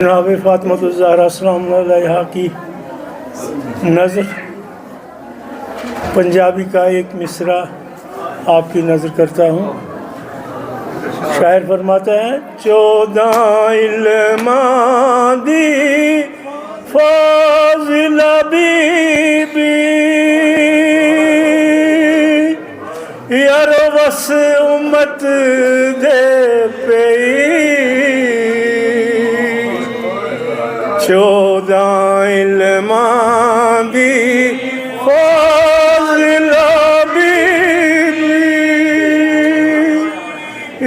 जनाब फ़ातिमा ज़हरा सलाम अलैहा की नज़र पंजाबी का एक मिसरा आपकी नज़र करता हूँ। शायर फरमाता है, 14 इल्मां दी फाज़िला बीबी यारो बस उम्मत दे पई 14 इल्मां दी फाज़िला बीबी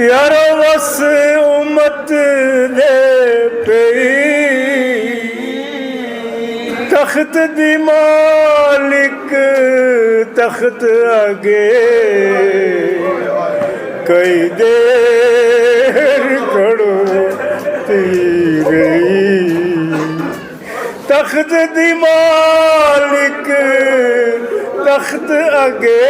यारो बस उम्मत दे पई तख्त दी मालिक तख्त अगे कई देर खड़ो रही तख्त दी मालिक तख्त अगे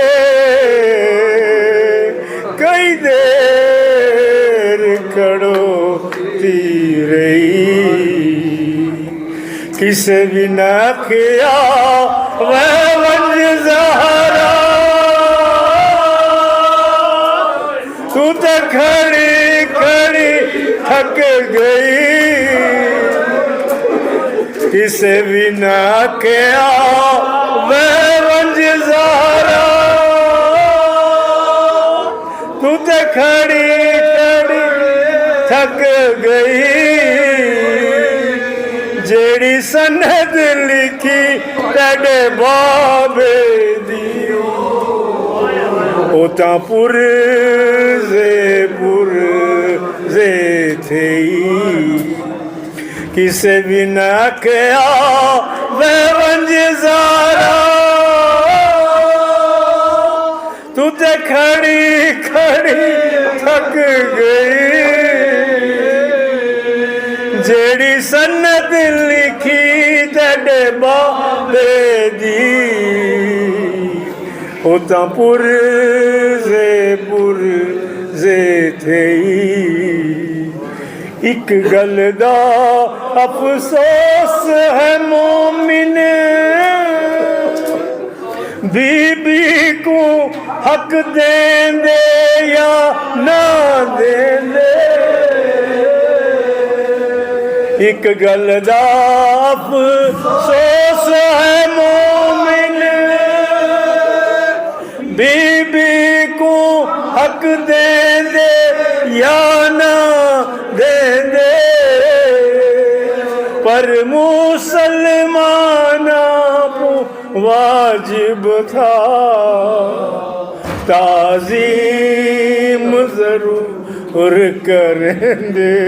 कई देर खड़ो रही किसे भी न किया वह वंज ज़हरा तू तो खड़ी खड़ी थक गई किसे भी न किया वह वंज ज़हरा तू तो खड़ी खड़ी थक गई जेड़ी सनद लिखी तेरे बाबे दी ओ तां पुरज़े थे किसे भी न किया वह वंज ज़हरा तू ते खड़ी खड़ी थक गई जेड़ी सनद लिखी तेरे बाबे दी ओ तां पुरज़े थे एक गल दा अफसोस है मोमिन बीबी को हक देंदे या ना देंदे एक गल दा अफसोस है मोमिन बीबी को हक देंदे या ना देंदे पर मुसलमाना को वाजिब था ताज़ीम ज़रूर करेंगे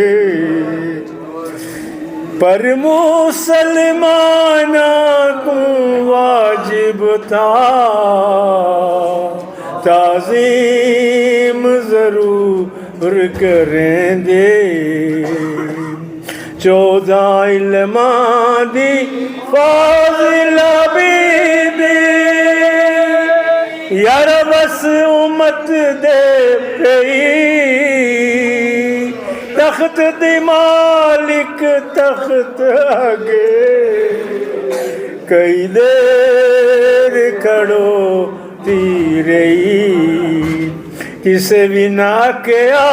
पर मुसलमाना को वाजिब था ताज़ीम ज़रूर करेंगे 14 इल्मां दी फाज़िला बीबी यार बस उम्मत दे पई तख्त दी मालिक तख्त अगे कई देर खड़ो रही किसे भी ना किया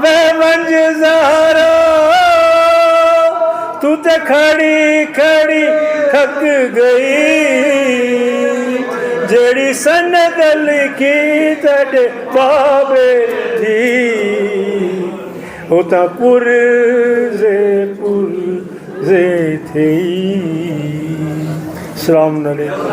वह वंज ज़हरा तू ते खड़ी खड़ी थक गई जेड़ी सनद लिखी तेरे बाबे दी ओ तां पुरज़े थे। अस्सलाम वालेकुम।